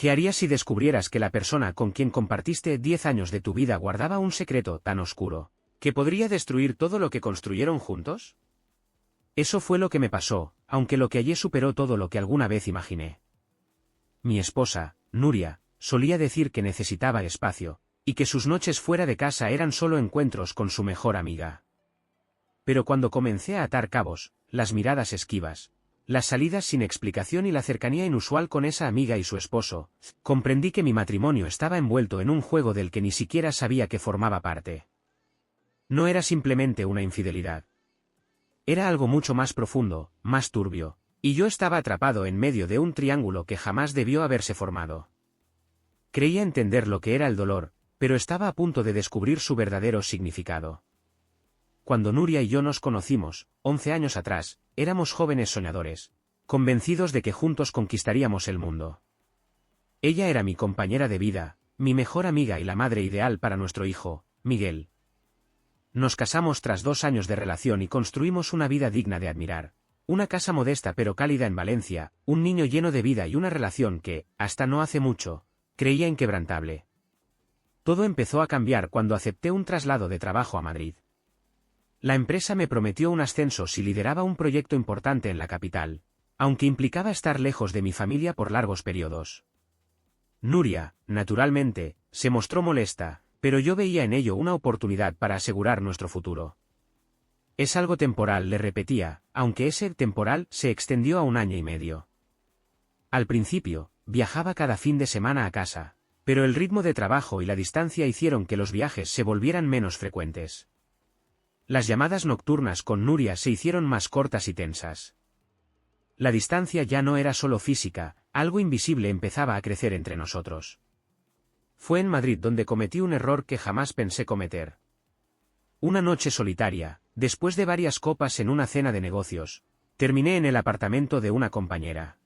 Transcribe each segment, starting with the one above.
¿Qué harías si descubrieras que la persona con quien compartiste 10 años de tu vida guardaba un secreto tan oscuro, que podría destruir todo lo que construyeron juntos? Eso fue lo que me pasó, aunque lo que hallé superó todo lo que alguna vez imaginé. Mi esposa, Nuria, solía decir que necesitaba espacio, y que sus noches fuera de casa eran solo encuentros con su mejor amiga. Pero cuando comencé a atar cabos, las miradas esquivas, las salidas sin explicación y la cercanía inusual con esa amiga y su esposo, comprendí que mi matrimonio estaba envuelto en un juego del que ni siquiera sabía que formaba parte. No era simplemente una infidelidad. Era algo mucho más profundo, más turbio, y yo estaba atrapado en medio de un triángulo que jamás debió haberse formado. Creía entender lo que era el dolor, pero estaba a punto de descubrir su verdadero significado. Cuando Nuria y yo nos conocimos, 11 años atrás, éramos jóvenes soñadores, convencidos de que juntos conquistaríamos el mundo. Ella era mi compañera de vida, mi mejor amiga y la madre ideal para nuestro hijo, Miguel. Nos casamos tras 2 años de relación y construimos una vida digna de admirar. Una casa modesta pero cálida en Valencia, un niño lleno de vida y una relación que, hasta no hace mucho, creía inquebrantable. Todo empezó a cambiar cuando acepté un traslado de trabajo a Madrid. La empresa me prometió un ascenso si lideraba un proyecto importante en la capital, aunque implicaba estar lejos de mi familia por largos periodos. Nuria, naturalmente, se mostró molesta, pero yo veía en ello una oportunidad para asegurar nuestro futuro. Es algo temporal, le repetía, aunque ese temporal se extendió a 1 año y medio. Al principio, viajaba cada fin de semana a casa, pero el ritmo de trabajo y la distancia hicieron que los viajes se volvieran menos frecuentes. Las llamadas nocturnas con Nuria se hicieron más cortas y tensas. La distancia ya no era solo física, algo invisible empezaba a crecer entre nosotros. Fue en Madrid donde cometí un error que jamás pensé cometer. Una noche solitaria, después de varias copas en una cena de negocios, terminé en el apartamento de una compañera.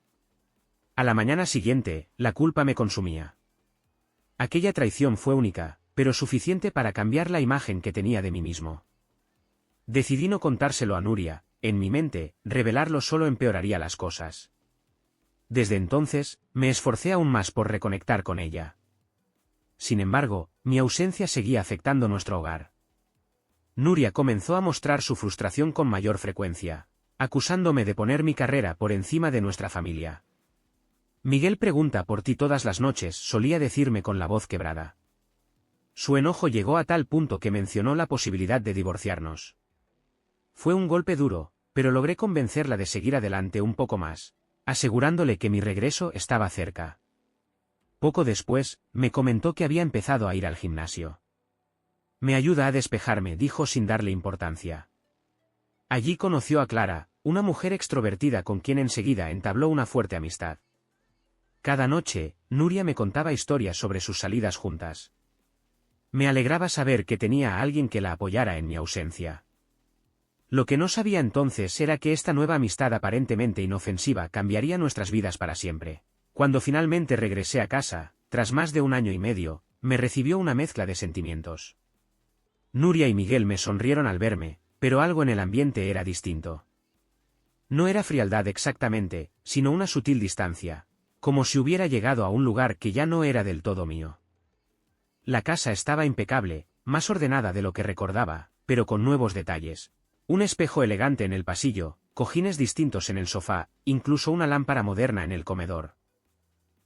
A la mañana siguiente, la culpa me consumía. Aquella traición fue única, pero suficiente para cambiar la imagen que tenía de mí mismo. Decidí no contárselo a Nuria, en mi mente, revelarlo solo empeoraría las cosas. Desde entonces, me esforcé aún más por reconectar con ella. Sin embargo, mi ausencia seguía afectando nuestro hogar. Nuria comenzó a mostrar su frustración con mayor frecuencia, acusándome de poner mi carrera por encima de nuestra familia. Miguel pregunta por ti todas las noches, solía decirme con la voz quebrada. Su enojo llegó a tal punto que mencionó la posibilidad de divorciarnos. Fue un golpe duro, pero logré convencerla de seguir adelante un poco más, asegurándole que mi regreso estaba cerca. Poco después, me comentó que había empezado a ir al gimnasio. Me ayuda a despejarme, dijo sin darle importancia. Allí conoció a Clara, una mujer extrovertida con quien enseguida entabló una fuerte amistad. Cada noche, Nuria me contaba historias sobre sus salidas juntas. Me alegraba saber que tenía a alguien que la apoyara en mi ausencia. Lo que no sabía entonces era que esta nueva amistad aparentemente inofensiva cambiaría nuestras vidas para siempre. Cuando finalmente regresé a casa, tras más de 1 año y medio, me recibió una mezcla de sentimientos. Nuria y Miguel me sonrieron al verme, pero algo en el ambiente era distinto. No era frialdad exactamente, sino una sutil distancia, como si hubiera llegado a un lugar que ya no era del todo mío. La casa estaba impecable, más ordenada de lo que recordaba, pero con nuevos detalles. Un espejo elegante en el pasillo, cojines distintos en el sofá, incluso una lámpara moderna en el comedor.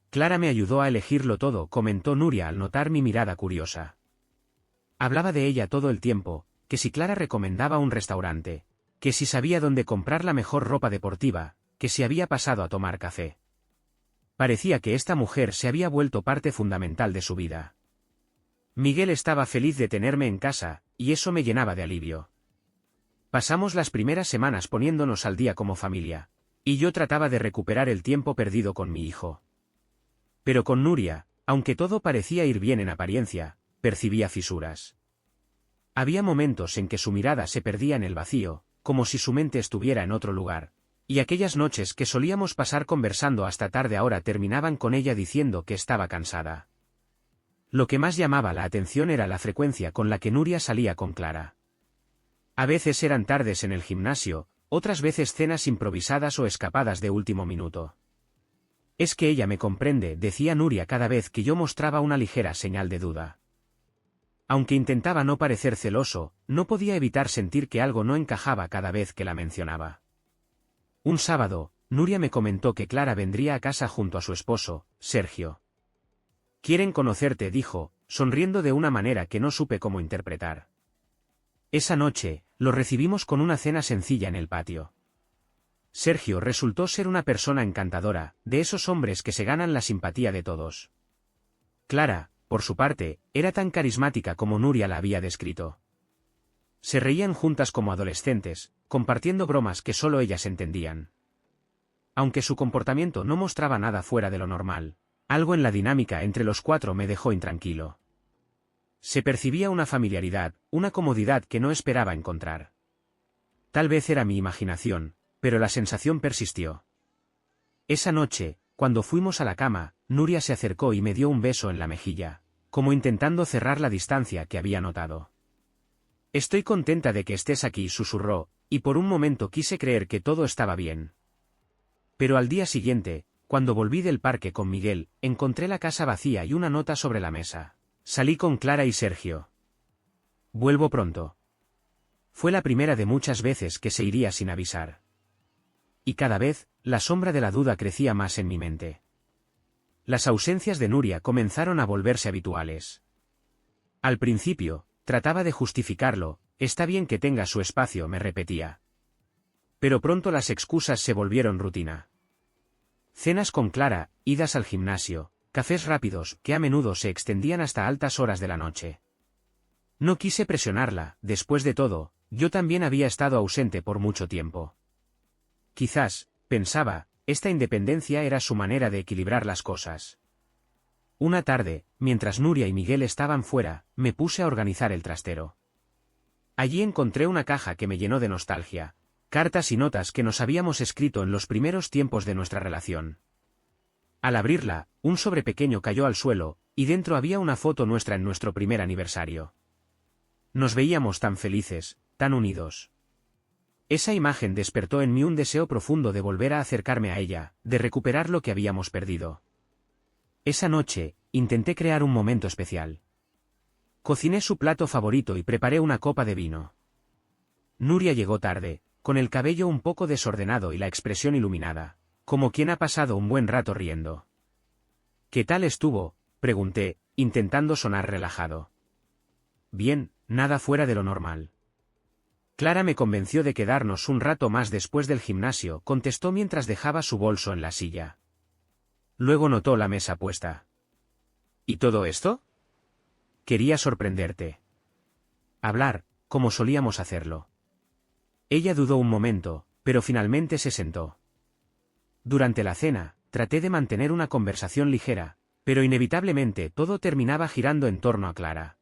Clara me ayudó a elegirlo todo, comentó Nuria al notar mi mirada curiosa. Hablaba de ella todo el tiempo, que si Clara recomendaba un restaurante, que si sabía dónde comprar la mejor ropa deportiva, que si había pasado a tomar café. Parecía que esta mujer se había vuelto parte fundamental de su vida. Miguel estaba feliz de tenerme en casa, y eso me llenaba de alivio. Pasamos las primeras semanas poniéndonos al día como familia, y yo trataba de recuperar el tiempo perdido con mi hijo. Pero con Nuria, aunque todo parecía ir bien en apariencia, percibía fisuras. Había momentos en que su mirada se perdía en el vacío, como si su mente estuviera en otro lugar, y aquellas noches que solíamos pasar conversando hasta tarde ahora terminaban con ella diciendo que estaba cansada. Lo que más llamaba la atención era la frecuencia con la que Nuria salía con Clara. A veces eran tardes en el gimnasio, otras veces cenas improvisadas o escapadas de último minuto. Es que ella me comprende, decía Nuria cada vez que yo mostraba una ligera señal de duda. Aunque intentaba no parecer celoso, no podía evitar sentir que algo no encajaba cada vez que la mencionaba. Un sábado, Nuria me comentó que Clara vendría a casa junto a su esposo, Sergio. «Quieren conocerte», dijo, sonriendo de una manera que no supe cómo interpretar. Esa noche, lo recibimos con una cena sencilla en el patio. Sergio resultó ser una persona encantadora, de esos hombres que se ganan la simpatía de todos. Clara, por su parte, era tan carismática como Nuria la había descrito. Se reían juntas como adolescentes, compartiendo bromas que solo ellas entendían. Aunque su comportamiento no mostraba nada fuera de lo normal, algo en la dinámica entre los cuatro me dejó intranquilo. Se percibía una familiaridad, una comodidad que no esperaba encontrar. Tal vez era mi imaginación, pero la sensación persistió. Esa noche, cuando fuimos a la cama, Nuria se acercó y me dio un beso en la mejilla, como intentando cerrar la distancia que había notado. «Estoy contenta de que estés aquí», susurró, y por un momento quise creer que todo estaba bien. Pero al día siguiente, cuando volví del parque con Miguel, encontré la casa vacía y una nota sobre la mesa. Salí con Clara y Sergio. Vuelvo pronto. Fue la primera de muchas veces que se iría sin avisar. Y cada vez, la sombra de la duda crecía más en mi mente. Las ausencias de Nuria comenzaron a volverse habituales. Al principio, trataba de justificarlo, está bien que tenga su espacio, me repetía. Pero pronto las excusas se volvieron rutina. Cenas con Clara, idas al gimnasio, cafés rápidos que a menudo se extendían hasta altas horas de la noche. No quise presionarla, después de todo, yo también había estado ausente por mucho tiempo. Quizás, pensaba, esta independencia era su manera de equilibrar las cosas. Una tarde, mientras Nuria y Miguel estaban fuera, me puse a organizar el trastero. Allí encontré una caja que me llenó de nostalgia, cartas y notas que nos habíamos escrito en los primeros tiempos de nuestra relación. Al abrirla, un sobre pequeño cayó al suelo, y dentro había una foto nuestra en nuestro primer aniversario. Nos veíamos tan felices, tan unidos. Esa imagen despertó en mí un deseo profundo de volver a acercarme a ella, de recuperar lo que habíamos perdido. Esa noche, intenté crear un momento especial. Cociné su plato favorito y preparé una copa de vino. Nuria llegó tarde, con el cabello un poco desordenado y la expresión iluminada, como quien ha pasado un buen rato riendo. «¿Qué tal estuvo?», pregunté, intentando sonar relajado. «Bien, nada fuera de lo normal». Clara me convenció de quedarnos un rato más después del gimnasio, contestó mientras dejaba su bolso en la silla. Luego notó la mesa puesta. «¿Y todo esto?». «Quería sorprenderte. Hablar, como solíamos hacerlo». Ella dudó un momento, pero finalmente se sentó. Durante la cena, traté de mantener una conversación ligera, pero inevitablemente todo terminaba girando en torno a Clara.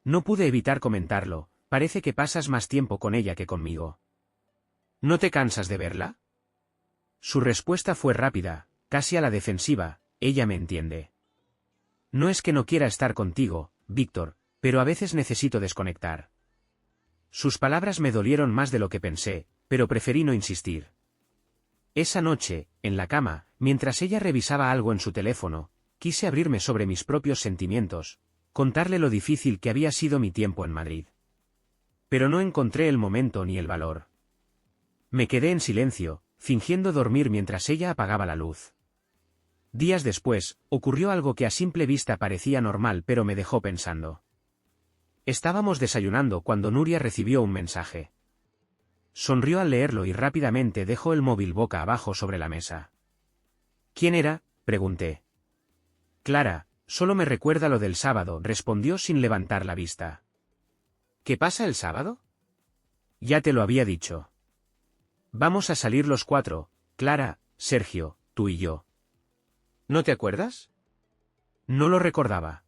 No pude evitar comentarlo, «Parece que pasas más tiempo con ella que conmigo». «¿No te cansas de verla?». Su respuesta fue rápida, casi a la defensiva, «Ella me entiende. No es que no quiera estar contigo, Víctor, pero a veces necesito desconectar». Sus palabras me dolieron más de lo que pensé, pero preferí no insistir. Esa noche, en la cama, mientras ella revisaba algo en su teléfono, quise abrirme sobre mis propios sentimientos, contarle lo difícil que había sido mi tiempo en Madrid. Pero no encontré el momento ni el valor. Me quedé en silencio, fingiendo dormir mientras ella apagaba la luz. Días después, ocurrió algo que a simple vista parecía normal pero me dejó pensando. Estábamos desayunando cuando Nuria recibió un mensaje. Sonrió al leerlo y rápidamente dejó el móvil boca abajo sobre la mesa. «¿Quién era?», pregunté. «Clara, solo me recuerda lo del sábado», respondió sin levantar la vista. «¿Qué pasa el sábado?». «Ya te lo había dicho. Vamos a salir los cuatro, Clara, Sergio, tú y yo». «¿No te acuerdas?». No lo recordaba.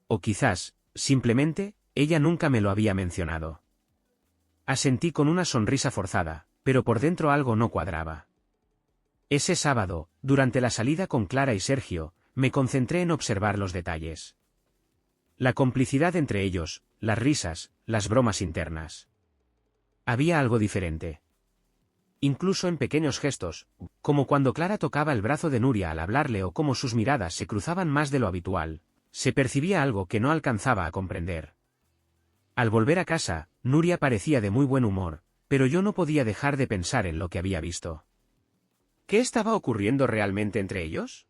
O quizás, simplemente, ella nunca me lo había mencionado. Asentí con una sonrisa forzada, pero por dentro algo no cuadraba. Ese sábado, durante la salida con Clara y Sergio, me concentré en observar los detalles. La complicidad entre ellos, las risas, las bromas internas. Había algo diferente. incluso en pequeños gestos, como cuando Clara tocaba el brazo de Nuria al hablarle o como sus miradas se cruzaban más de lo habitual, se percibía algo que no alcanzaba a comprender. Al volver a casa, Nuria parecía de muy buen humor, pero yo no podía dejar de pensar en lo que había visto. ¿Qué estaba ocurriendo realmente entre ellos?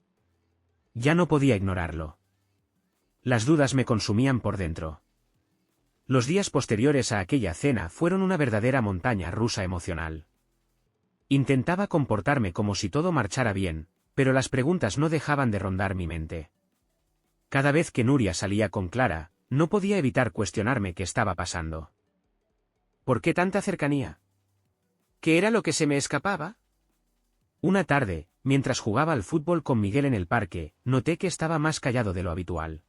Ya no podía ignorarlo. Las dudas me consumían por dentro. Los días posteriores a aquella cena fueron una verdadera montaña rusa emocional. Intentaba comportarme como si todo marchara bien, pero las preguntas no dejaban de rondar mi mente. Cada vez que Nuria salía con Clara, no podía evitar cuestionarme qué estaba pasando. ¿Por qué tanta cercanía? ¿Qué era lo que se me escapaba? Una tarde, mientras jugaba al fútbol con Miguel en el parque, noté que estaba más callado de lo habitual.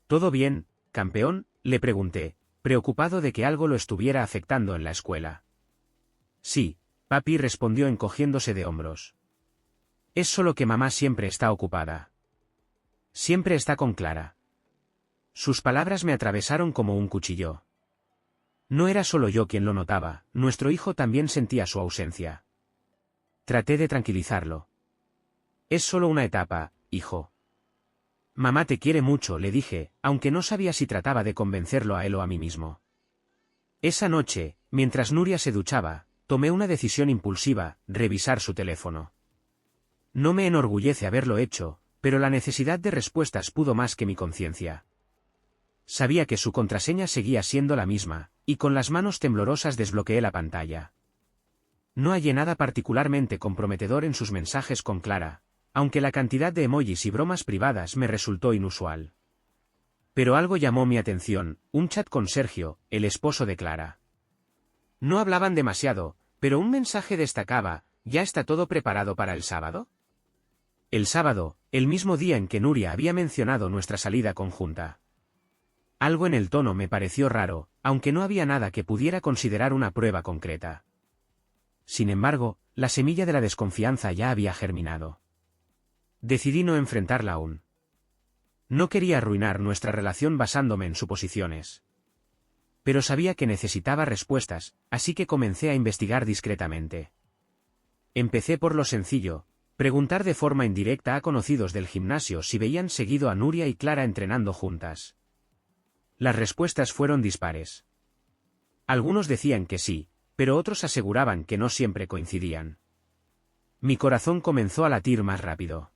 ¿Todo bien, campeón?, le pregunté, preocupado de que algo lo estuviera afectando en la escuela. Sí, papi, respondió encogiéndose de hombros. Es solo que mamá siempre está ocupada. Siempre está con Clara. Sus palabras me atravesaron como un cuchillo. No era solo yo quien lo notaba, nuestro hijo también sentía su ausencia. Traté de tranquilizarlo. Es solo una etapa, hijo. Mamá te quiere mucho, le dije, aunque no sabía si trataba de convencerlo a él o a mí mismo. Esa noche, mientras Nuria se duchaba, tomé una decisión impulsiva: revisar su teléfono. No me enorgullece haberlo hecho, pero la necesidad de respuestas pudo más que mi conciencia. Sabía que su contraseña seguía siendo la misma, y con las manos temblorosas desbloqueé la pantalla. No hallé nada particularmente comprometedor en sus mensajes con Clara, aunque la cantidad de emojis y bromas privadas me resultó inusual. Pero algo llamó mi atención: un chat con Sergio, el esposo de Clara. No hablaban demasiado, pero un mensaje destacaba: ¿ya está todo preparado para el sábado? El sábado, el mismo día en que Nuria había mencionado nuestra salida conjunta. Algo en el tono me pareció raro, aunque no había nada que pudiera considerar una prueba concreta. Sin embargo, la semilla de la desconfianza ya había germinado. Decidí no enfrentarla aún. No quería arruinar nuestra relación basándome en suposiciones. Pero sabía que necesitaba respuestas, así que comencé a investigar discretamente. Empecé por lo sencillo: preguntar de forma indirecta a conocidos del gimnasio si veían seguido a Nuria y Clara entrenando juntas. Las respuestas fueron dispares. Algunos decían que sí, pero otros aseguraban que no siempre coincidían. Mi corazón comenzó a latir más rápido.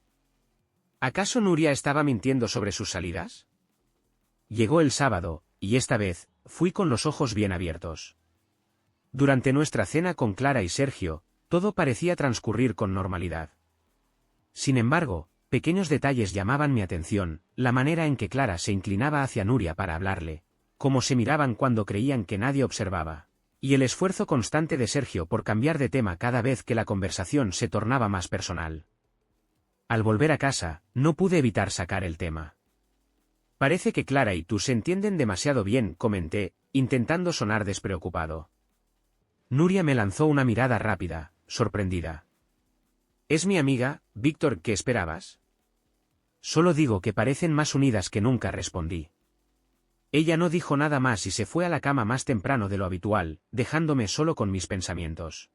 ¿Acaso Nuria estaba mintiendo sobre sus salidas? Llegó el sábado, y esta vez, fui con los ojos bien abiertos. Durante nuestra cena con Clara y Sergio, todo parecía transcurrir con normalidad. Sin embargo, pequeños detalles llamaban mi atención: la manera en que Clara se inclinaba hacia Nuria para hablarle, cómo se miraban cuando creían que nadie observaba, y el esfuerzo constante de Sergio por cambiar de tema cada vez que la conversación se tornaba más personal. Al volver a casa, no pude evitar sacar el tema. Parece que Clara y tú se entienden demasiado bien, comenté, intentando sonar despreocupado. Nuria me lanzó una mirada rápida, sorprendida. ¿Es mi amiga, Víctor? ¿Qué esperabas? Solo digo que parecen más unidas que nunca, respondí. Ella no dijo nada más y se fue a la cama más temprano de lo habitual, dejándome solo con mis pensamientos.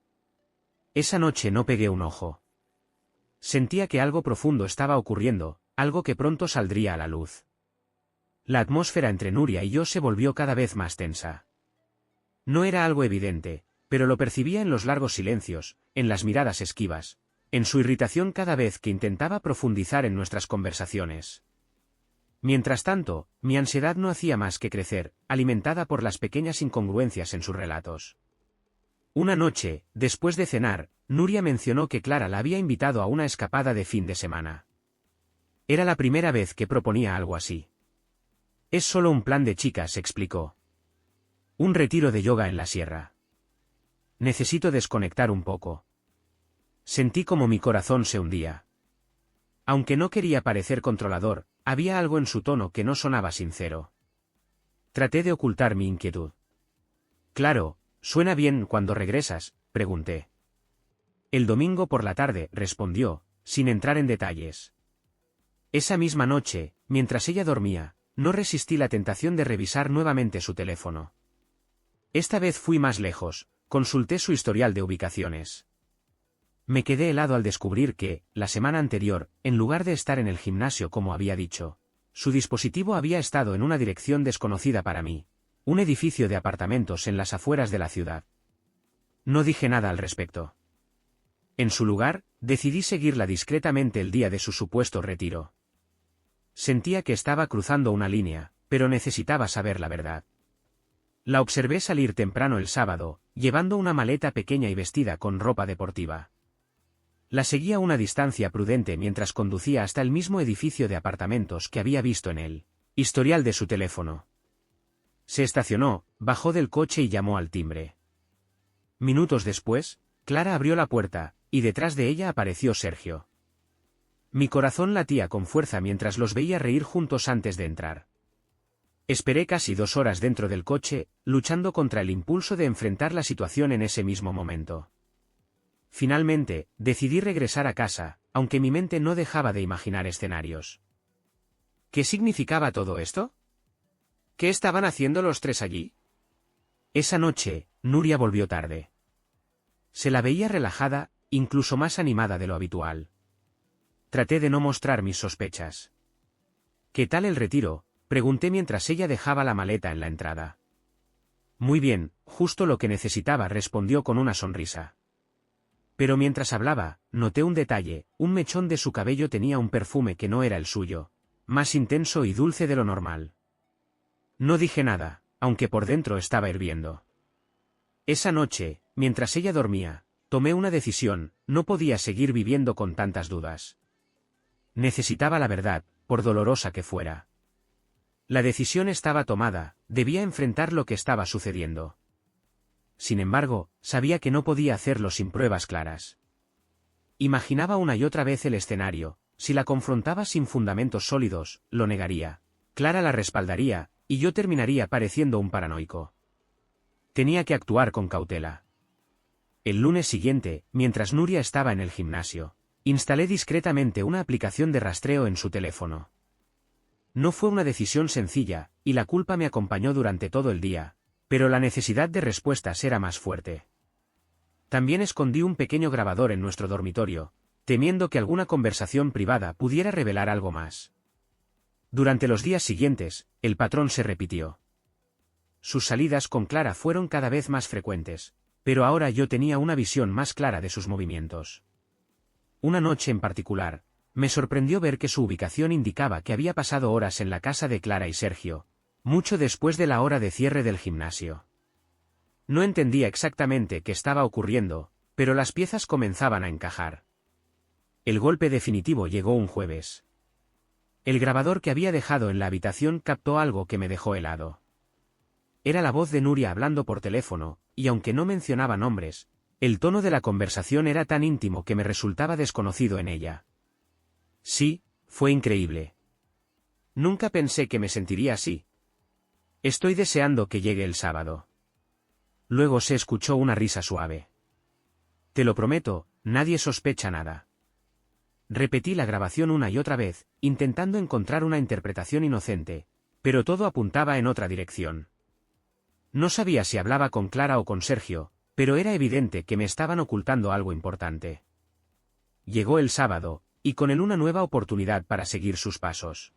Esa noche no pegué un ojo. Sentía que algo profundo estaba ocurriendo, algo que pronto saldría a la luz. La atmósfera entre Nuria y yo se volvió cada vez más tensa. No era algo evidente, pero lo percibía en los largos silencios, en las miradas esquivas, en su irritación cada vez que intentaba profundizar en nuestras conversaciones. Mientras tanto, mi ansiedad no hacía más que crecer, alimentada por las pequeñas incongruencias en sus relatos. Una noche, después de cenar, Nuria mencionó que Clara la había invitado a una escapada de fin de semana. Era la primera vez que proponía algo así. Es solo un plan de chicas, explicó. Un retiro de yoga en la sierra. Necesito desconectar un poco. Sentí como mi corazón se hundía. Aunque no quería parecer controlador, había algo en su tono que no sonaba sincero. Traté de ocultar mi inquietud. Claro, ¿suena bien cuando regresas?, pregunté. El domingo por la tarde, respondió, sin entrar en detalles. Esa misma noche, mientras ella dormía, no resistí la tentación de revisar nuevamente su teléfono. Esta vez fui más lejos, Consulté su historial de ubicaciones. Me quedé helado al descubrir que, la semana anterior, en lugar de estar en el gimnasio como había dicho, su dispositivo había estado en una dirección desconocida para mí, un edificio de apartamentos en las afueras de la ciudad. No dije nada al respecto. En su lugar, decidí seguirla discretamente el día de su supuesto retiro. Sentía que estaba cruzando una línea, pero necesitaba saber la verdad. La observé salir temprano el sábado, llevando una maleta pequeña y vestida con ropa deportiva. La seguí a una distancia prudente mientras conducía hasta el mismo edificio de apartamentos que había visto en el historial de su teléfono. Se estacionó, bajó del coche y llamó al timbre. Minutos después, Clara abrió la puerta, y detrás de ella apareció Sergio. Mi corazón latía con fuerza mientras los veía reír juntos antes de entrar. Esperé casi 2 horas dentro del coche, luchando contra el impulso de enfrentar la situación en ese mismo momento. Finalmente, decidí regresar a casa, aunque mi mente no dejaba de imaginar escenarios. ¿Qué significaba todo esto? ¿Qué estaban haciendo los tres allí? Esa noche, Nuria volvió tarde. Se la veía relajada, incluso más animada de lo habitual. Traté de no mostrar mis sospechas. ¿Qué tal el retiro?, pregunté mientras ella dejaba la maleta en la entrada. Muy bien, justo lo que necesitaba, respondió con una sonrisa. Pero mientras hablaba, noté un detalle: un mechón de su cabello tenía un perfume que no era el suyo, más intenso y dulce de lo normal. No dije nada, aunque por dentro estaba hirviendo. Esa noche, mientras ella dormía, tomé una decisión: no podía seguir viviendo con tantas dudas. Necesitaba la verdad, por dolorosa que fuera. La decisión estaba tomada, debía enfrentar lo que estaba sucediendo. Sin embargo, sabía que no podía hacerlo sin pruebas claras. Imaginaba una y otra vez el escenario: si la confrontaba sin fundamentos sólidos, lo negaría. Clara la respaldaría, y yo terminaría pareciendo un paranoico. Tenía que actuar con cautela. El lunes siguiente, mientras Nuria estaba en el gimnasio, instalé discretamente una aplicación de rastreo en su teléfono. No fue una decisión sencilla, y la culpa me acompañó durante todo el día, pero la necesidad de respuestas era más fuerte. También escondí un pequeño grabador en nuestro dormitorio, temiendo que alguna conversación privada pudiera revelar algo más. Durante los días siguientes, el patrón se repitió. Sus salidas con Clara fueron cada vez más frecuentes, pero ahora yo tenía una visión más clara de sus movimientos. Una noche en particular, me sorprendió ver que su ubicación indicaba que había pasado horas en la casa de Clara y Sergio, mucho después de la hora de cierre del gimnasio. No entendía exactamente qué estaba ocurriendo, pero las piezas comenzaban a encajar. El golpe definitivo llegó un jueves. El grabador que había dejado en la habitación captó algo que me dejó helado. Era la voz de Nuria hablando por teléfono, y aunque no mencionaba nombres, el tono de la conversación era tan íntimo que me resultaba desconocido en ella. Sí, fue increíble. Nunca pensé que me sentiría así. Estoy deseando que llegue el sábado. Luego se escuchó una risa suave. Te lo prometo, nadie sospecha nada. Repetí la grabación una y otra vez, intentando encontrar una interpretación inocente, pero todo apuntaba en otra dirección. No sabía si hablaba con Clara o con Sergio, pero era evidente que me estaban ocultando algo importante. Llegó el sábado, y con él una nueva oportunidad para seguir sus pasos.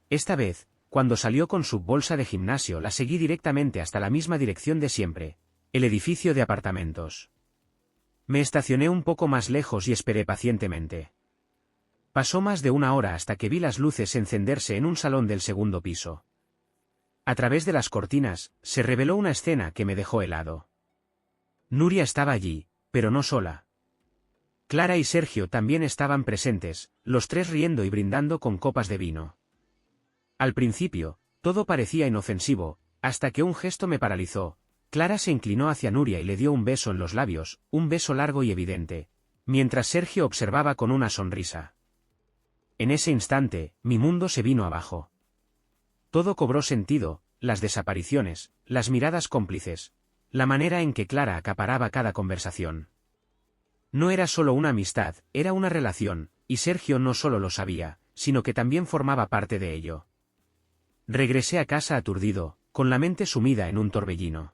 Esta vez, cuando salió con su bolsa de gimnasio, la seguí directamente hasta la misma dirección de siempre, el edificio de apartamentos. Me estacioné un poco más lejos y esperé pacientemente. Pasó más de 1 hora hasta que vi las luces encenderse en un salón del segundo piso. A través de las cortinas, se reveló una escena que me dejó helado. Nuria estaba allí, pero no sola. Clara y Sergio también estaban presentes, los tres riendo y brindando con copas de vino. Al principio, todo parecía inofensivo, hasta que un gesto me paralizó. Clara se inclinó hacia Nuria y le dio un beso en los labios, un beso largo y evidente, mientras Sergio observaba con una sonrisa. En ese instante, mi mundo se vino abajo. Todo cobró sentido: las desapariciones, las miradas cómplices, la manera en que Clara acaparaba cada conversación. No era solo una amistad, era una relación, y Sergio no solo lo sabía, sino que también formaba parte de ello. Regresé a casa aturdido, con la mente sumida en un torbellino.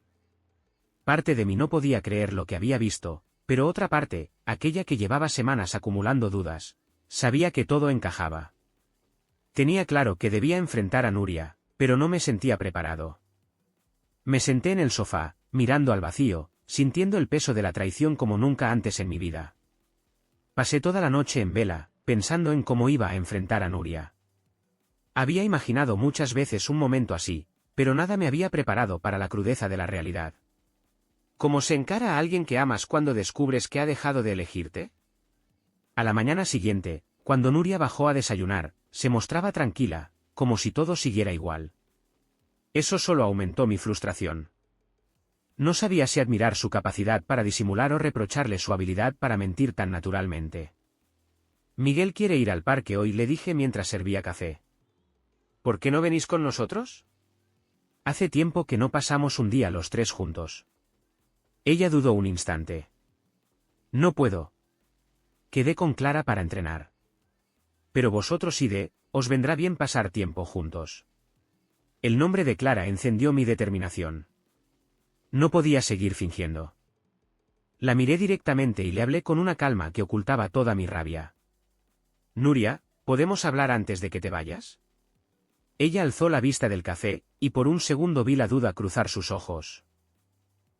Parte de mí no podía creer lo que había visto, pero otra parte, aquella que llevaba semanas acumulando dudas, sabía que todo encajaba. Tenía claro que debía enfrentar a Nuria, pero no me sentía preparado. Me senté en el sofá, mirando al vacío, sintiendo el peso de la traición como nunca antes en mi vida. Pasé toda la noche en vela, pensando en cómo iba a enfrentar a Nuria. Había imaginado muchas veces un momento así, pero nada me había preparado para la crudeza de la realidad. ¿Cómo se encara a alguien que amas cuando descubres que ha dejado de elegirte? A la mañana siguiente, cuando Nuria bajó a desayunar, se mostraba tranquila, como si todo siguiera igual. Eso solo aumentó mi frustración. No sabía si admirar su capacidad para disimular o reprocharle su habilidad para mentir tan naturalmente. Miguel quiere ir al parque hoy, le dije mientras servía café. ¿Por qué no venís con nosotros? Hace tiempo que no pasamos un día los tres juntos. Ella dudó un instante. No puedo. Quedé con Clara para entrenar. Pero vosotros id, os vendrá bien pasar tiempo juntos. El nombre de Clara encendió mi determinación. No podía seguir fingiendo. La miré directamente y le hablé con una calma que ocultaba toda mi rabia. Nuria, ¿podemos hablar antes de que te vayas? Ella alzó la vista del café, y por un segundo vi la duda cruzar sus ojos.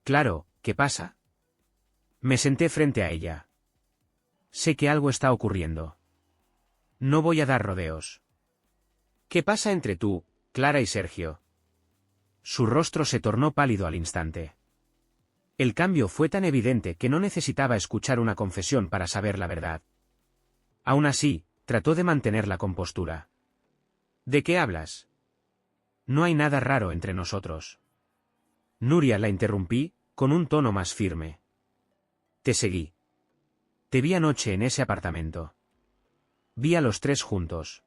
Claro, ¿qué pasa? Me senté frente a ella. Sé que algo está ocurriendo. No voy a dar rodeos. ¿Qué pasa entre tú, Clara y Sergio? Su rostro se tornó pálido al instante. El cambio fue tan evidente que no necesitaba escuchar una confesión para saber la verdad. Aún así, trató de mantener la compostura. ¿De qué hablas? No hay nada raro entre nosotros. Nuria, la interrumpí, con un tono más firme. Te seguí. Te vi anoche en ese apartamento. Vi a los tres juntos.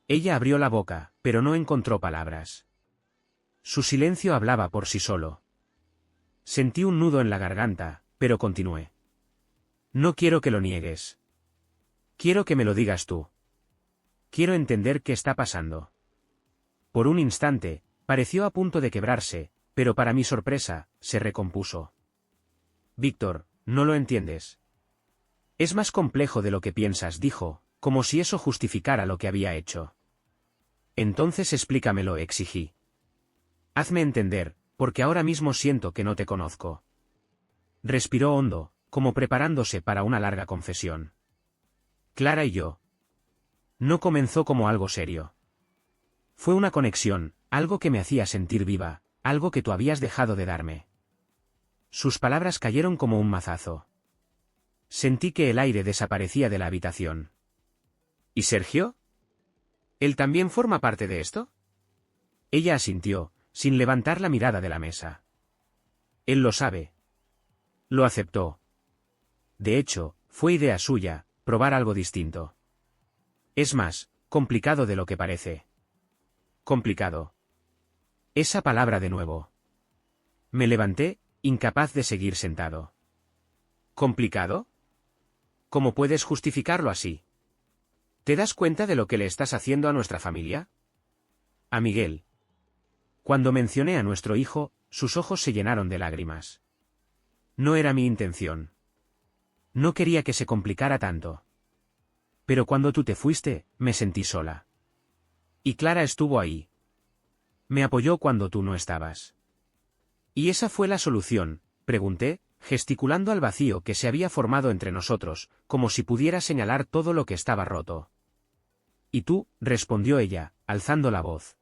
Ella abrió la boca, pero no encontró palabras. Su silencio hablaba por sí solo. Sentí un nudo en la garganta, pero continué. No quiero que lo niegues. Quiero que me lo digas tú. Quiero entender qué está pasando. Por un instante, pareció a punto de quebrarse, pero para mi sorpresa, se recompuso. Víctor, no lo entiendes. Es más complejo de lo que piensas, dijo, como si eso justificara lo que había hecho. Entonces explícamelo, exigí. Hazme entender, porque ahora mismo siento que no te conozco. Respiró hondo, como preparándose para una larga confesión. Clara y yo. No comenzó como algo serio. Fue una conexión, algo que me hacía sentir viva, algo que tú habías dejado de darme. Sus palabras cayeron como un mazazo. Sentí que el aire desaparecía de la habitación. ¿Y Sergio? ¿Él también forma parte de esto? Ella asintió, sin levantar la mirada de la mesa. Él lo sabe. Lo aceptó. De hecho, fue idea suya, probar algo distinto. Es más complicado de lo que parece. Complicado. Esa palabra de nuevo. Me levanté, incapaz de seguir sentado. ¿Complicado? ¿Cómo puedes justificarlo así? ¿Te das cuenta de lo que le estás haciendo a nuestra familia? A Miguel. Cuando mencioné a nuestro hijo, sus ojos se llenaron de lágrimas. No era mi intención. No quería que se complicara tanto. Pero cuando tú te fuiste, me sentí sola. Y Clara estuvo ahí. Me apoyó cuando tú no estabas. ¿Y esa fue la solución?, pregunté, gesticulando al vacío que se había formado entre nosotros, como si pudiera señalar todo lo que estaba roto. ¿Y tú?, respondió ella, alzando la voz.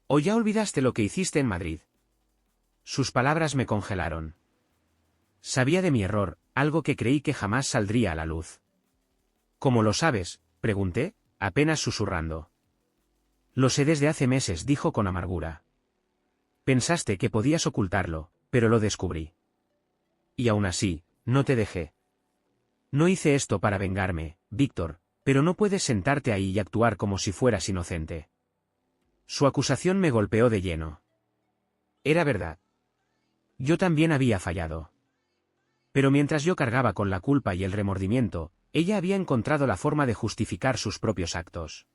¿O ya olvidaste lo que hiciste en Madrid? Sus palabras me congelaron. Sabía de mi error, algo que creí que jamás saldría a la luz. ¿Cómo lo sabes?, pregunté, apenas susurrando. Lo sé desde hace meses, dijo con amargura. Pensaste que podías ocultarlo, pero lo descubrí. Y aún así, no te dejé. No hice esto para vengarme, Víctor, pero no puedes sentarte ahí y actuar como si fueras inocente. Su acusación me golpeó de lleno. Era verdad. Yo también había fallado. Pero mientras yo cargaba con la culpa y el remordimiento, ella había encontrado la forma de justificar sus propios actos.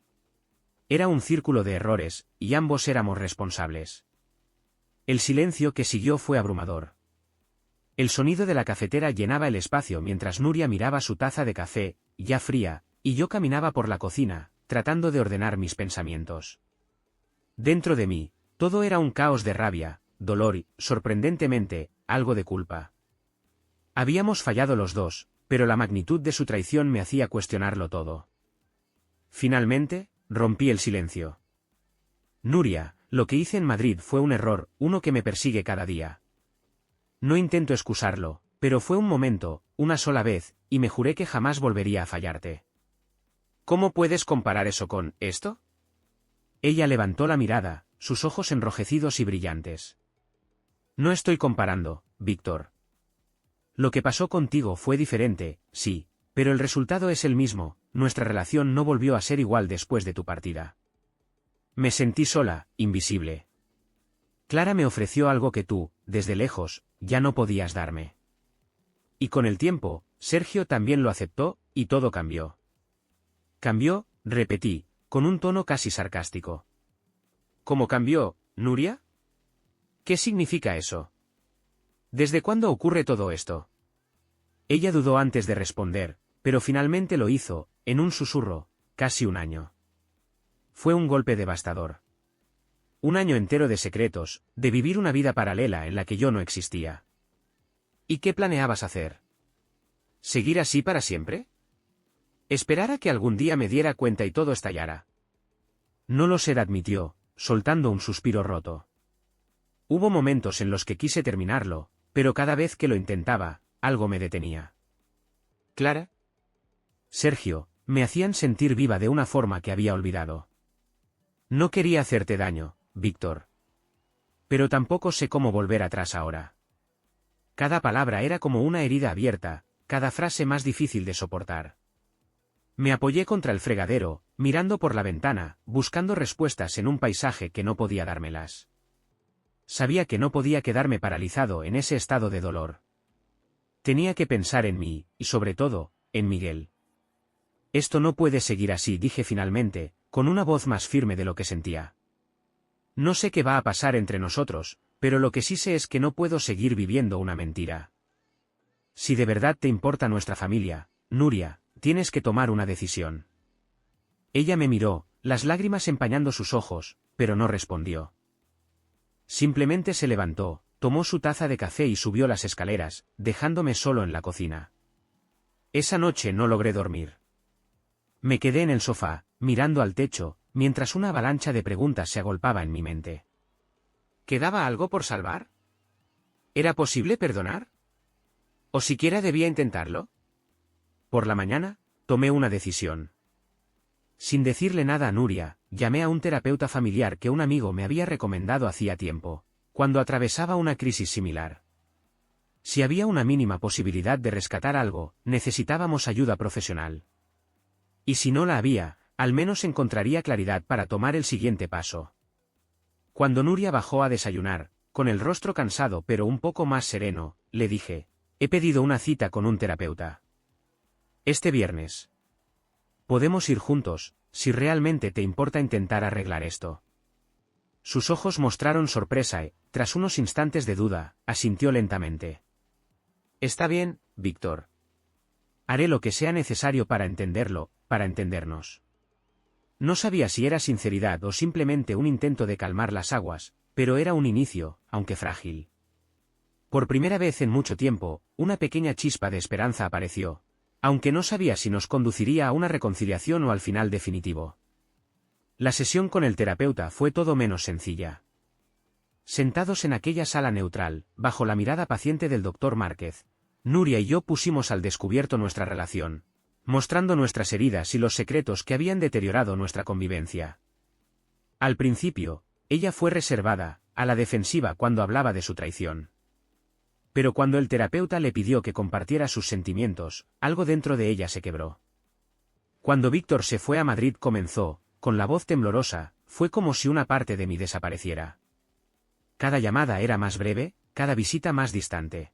Era un círculo de errores, y ambos éramos responsables. El silencio que siguió fue abrumador. El sonido de la cafetera llenaba el espacio mientras Nuria miraba su taza de café, ya fría, y yo caminaba por la cocina, tratando de ordenar mis pensamientos. Dentro de mí, todo era un caos de rabia, dolor y, sorprendentemente, algo de culpa. Habíamos fallado los dos, pero la magnitud de su traición me hacía cuestionarlo todo. Finalmente, rompí el silencio. Nuria, lo que hice en Madrid fue un error, uno que me persigue cada día. No intento excusarlo, pero fue un momento, una sola vez, y me juré que jamás volvería a fallarte. ¿Cómo puedes comparar eso con esto? Ella levantó la mirada, sus ojos enrojecidos y brillantes. No estoy comparando, Víctor. Lo que pasó contigo fue diferente, sí, pero el resultado es el mismo, nuestra relación no volvió a ser igual después de tu partida. Me sentí sola, invisible. Clara me ofreció algo que tú, desde lejos, ya no podías darme. Y con el tiempo, Sergio también lo aceptó, y todo cambió. Cambió, repetí, con un tono casi sarcástico. ¿Cómo cambió, Nuria? ¿Qué significa eso? ¿Desde cuándo ocurre todo esto? Ella dudó antes de responder, pero finalmente lo hizo, en un susurro, casi un año. Fue un golpe devastador. Un año entero de secretos, de vivir una vida paralela en la que yo no existía. ¿Y qué planeabas hacer? ¿Seguir así para siempre? ¿Esperar a que algún día me diera cuenta y todo estallara? No lo sé, admitió, soltando un suspiro roto. Hubo momentos en los que quise terminarlo, pero cada vez que lo intentaba, algo me detenía. ¿Clara? Sergio, me hacían sentir viva de una forma que había olvidado. No quería hacerte daño, Víctor. Pero tampoco sé cómo volver atrás ahora. Cada palabra era como una herida abierta, cada frase más difícil de soportar. Me apoyé contra el fregadero, mirando por la ventana, buscando respuestas en un paisaje que no podía dármelas. Sabía que no podía quedarme paralizado en ese estado de dolor. Tenía que pensar en mí, y sobre todo, en Miguel. Esto no puede seguir así, dije finalmente, con una voz más firme de lo que sentía. No sé qué va a pasar entre nosotros, pero lo que sí sé es que no puedo seguir viviendo una mentira. Si de verdad te importa nuestra familia, Nuria, tienes que tomar una decisión. Ella me miró, las lágrimas empañando sus ojos, pero no respondió. Simplemente se levantó, tomó su taza de café y subió las escaleras, dejándome solo en la cocina. Esa noche no logré dormir. Me quedé en el sofá, mirando al techo, mientras una avalancha de preguntas se agolpaba en mi mente. ¿Quedaba algo por salvar? ¿Era posible perdonar? ¿O siquiera debía intentarlo? Por la mañana, tomé una decisión. Sin decirle nada a Nuria, llamé a un terapeuta familiar que un amigo me había recomendado hacía tiempo, cuando atravesaba una crisis similar. Si había una mínima posibilidad de rescatar algo, necesitábamos ayuda profesional. Y si no la había, al menos encontraría claridad para tomar el siguiente paso. Cuando Nuria bajó a desayunar, con el rostro cansado pero un poco más sereno, le dije, he pedido una cita con un terapeuta. Este viernes. Podemos ir juntos, si realmente te importa intentar arreglar esto. Sus ojos mostraron sorpresa y, tras unos instantes de duda, asintió lentamente. Está bien, Víctor. Haré lo que sea necesario para entenderlo, para entendernos. No sabía si era sinceridad o simplemente un intento de calmar las aguas, pero era un inicio, aunque frágil. Por primera vez en mucho tiempo, una pequeña chispa de esperanza apareció, aunque no sabía si nos conduciría a una reconciliación o al final definitivo. La sesión con el terapeuta fue todo menos sencilla. Sentados en aquella sala neutral, bajo la mirada paciente del doctor Márquez, Nuria y yo pusimos al descubierto nuestra relación, mostrando nuestras heridas y los secretos que habían deteriorado nuestra convivencia. Al principio, ella fue reservada, a la defensiva cuando hablaba de su traición. Pero cuando el terapeuta le pidió que compartiera sus sentimientos, algo dentro de ella se quebró. Cuando Víctor se fue a Madrid comenzó, con la voz temblorosa, fue como si una parte de mí desapareciera. Cada llamada era más breve, cada visita más distante.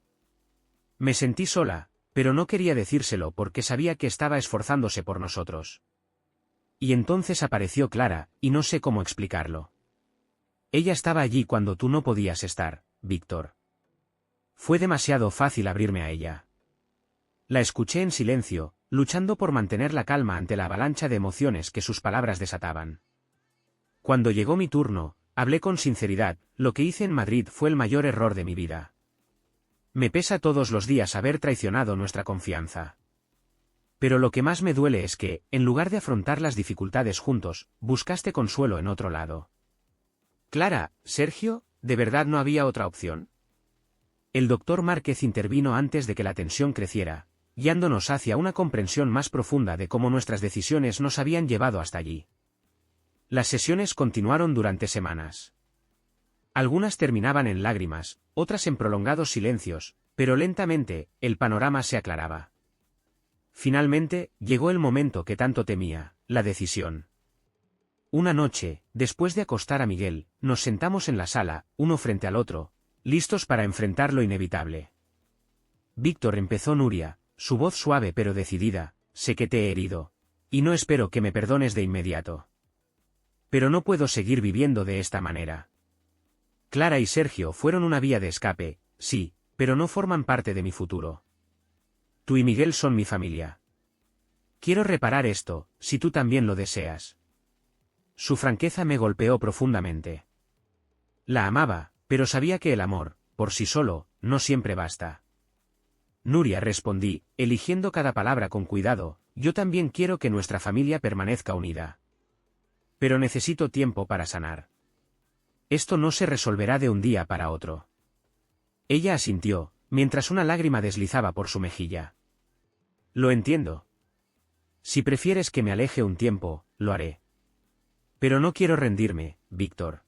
Me sentí sola, pero no quería decírselo porque sabía que estaba esforzándose por nosotros. Y entonces apareció Clara, y no sé cómo explicarlo. Ella estaba allí cuando tú no podías estar, Víctor. Fue demasiado fácil abrirme a ella. La escuché en silencio, luchando por mantener la calma ante la avalancha de emociones que sus palabras desataban. Cuando llegó mi turno, hablé con sinceridad. Lo que hice en Madrid fue el mayor error de mi vida. Me pesa todos los días haber traicionado nuestra confianza. Pero lo que más me duele es que, en lugar de afrontar las dificultades juntos, buscaste consuelo en otro lado. Clara, Sergio, ¿de verdad no había otra opción? El doctor Márquez intervino antes de que la tensión creciera, guiándonos hacia una comprensión más profunda de cómo nuestras decisiones nos habían llevado hasta allí. Las sesiones continuaron durante semanas. Algunas terminaban en lágrimas, otras en prolongados silencios, pero lentamente, el panorama se aclaraba. Finalmente, llegó el momento que tanto temía, la decisión. Una noche, después de acostar a Miguel, nos sentamos en la sala, uno frente al otro, listos para enfrentar lo inevitable. Víctor, empezó Nuria, su voz suave pero decidida, sé que te he herido, y no espero que me perdones de inmediato. Pero no puedo seguir viviendo de esta manera. Clara y Sergio fueron una vía de escape, sí, pero no forman parte de mi futuro. Tú y Miguel son mi familia. Quiero reparar esto, si tú también lo deseas. Su franqueza me golpeó profundamente. La amaba, pero sabía que el amor, por sí solo, no siempre basta. Nuria, respondí, eligiendo cada palabra con cuidado, yo también quiero que nuestra familia permanezca unida. Pero necesito tiempo para sanar. Esto no se resolverá de un día para otro. Ella asintió, mientras una lágrima deslizaba por su mejilla. Lo entiendo. Si prefieres que me aleje un tiempo, lo haré. Pero no quiero rendirme, Víctor.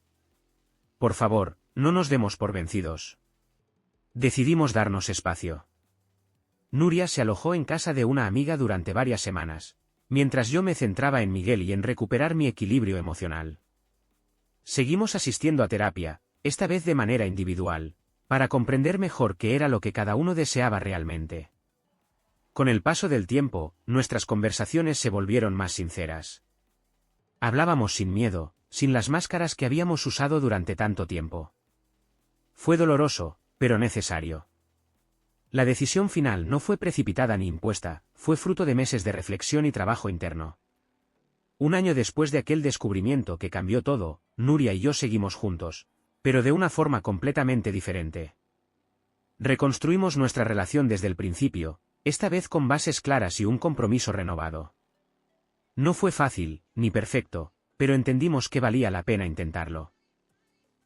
Por favor, no nos demos por vencidos. Decidimos darnos espacio. Nuria se alojó en casa de una amiga durante varias semanas, mientras yo me centraba en Miguel y en recuperar mi equilibrio emocional. Seguimos asistiendo a terapia, esta vez de manera individual, para comprender mejor qué era lo que cada uno deseaba realmente. Con el paso del tiempo, nuestras conversaciones se volvieron más sinceras. Hablábamos sin miedo, sin las máscaras que habíamos usado durante tanto tiempo. Fue doloroso, pero necesario. La decisión final no fue precipitada ni impuesta, fue fruto de meses de reflexión y trabajo interno. Un año después de aquel descubrimiento que cambió todo, Nuria y yo seguimos juntos, pero de una forma completamente diferente. Reconstruimos nuestra relación desde el principio, esta vez con bases claras y un compromiso renovado. No fue fácil, ni perfecto, pero entendimos que valía la pena intentarlo.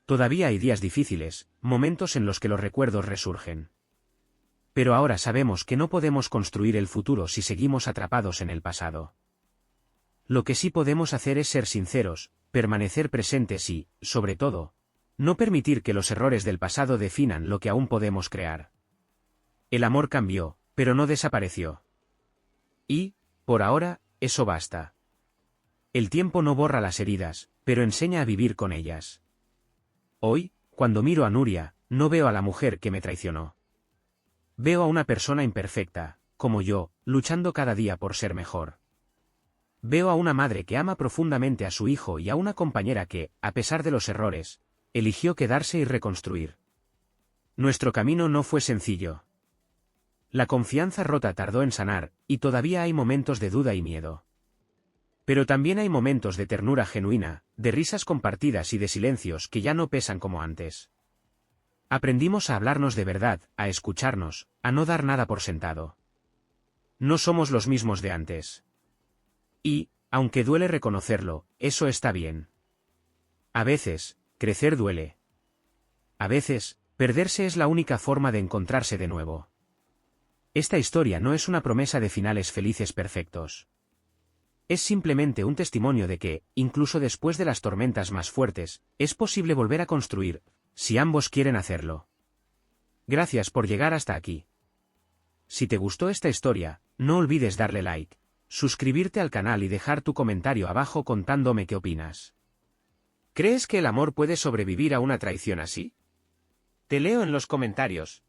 Todavía hay días difíciles, momentos en los que los recuerdos resurgen. Pero ahora sabemos que no podemos construir el futuro si seguimos atrapados en el pasado. Lo que sí podemos hacer es ser sinceros, permanecer presentes y, sobre todo, no permitir que los errores del pasado definan lo que aún podemos crear. El amor cambió, pero no desapareció. Y, por ahora, eso basta. El tiempo no borra las heridas, pero enseña a vivir con ellas. Hoy, cuando miro a Nuria, no veo a la mujer que me traicionó. Veo a una persona imperfecta, como yo, luchando cada día por ser mejor. Veo a una madre que ama profundamente a su hijo y a una compañera que, a pesar de los errores, eligió quedarse y reconstruir. Nuestro camino no fue sencillo. La confianza rota tardó en sanar, y todavía hay momentos de duda y miedo. Pero también hay momentos de ternura genuina, de risas compartidas y de silencios que ya no pesan como antes. Aprendimos a hablarnos de verdad, a escucharnos, a no dar nada por sentado. No somos los mismos de antes. Y, aunque duele reconocerlo, eso está bien. A veces, crecer duele. A veces, perderse es la única forma de encontrarse de nuevo. Esta historia no es una promesa de finales felices perfectos. Es simplemente un testimonio de que, incluso después de las tormentas más fuertes, es posible volver a construir, si ambos quieren hacerlo. Gracias por llegar hasta aquí. Si te gustó esta historia, no olvides darle like, suscribirte al canal y dejar tu comentario abajo contándome qué opinas. ¿Crees que el amor puede sobrevivir a una traición así? Te leo en los comentarios.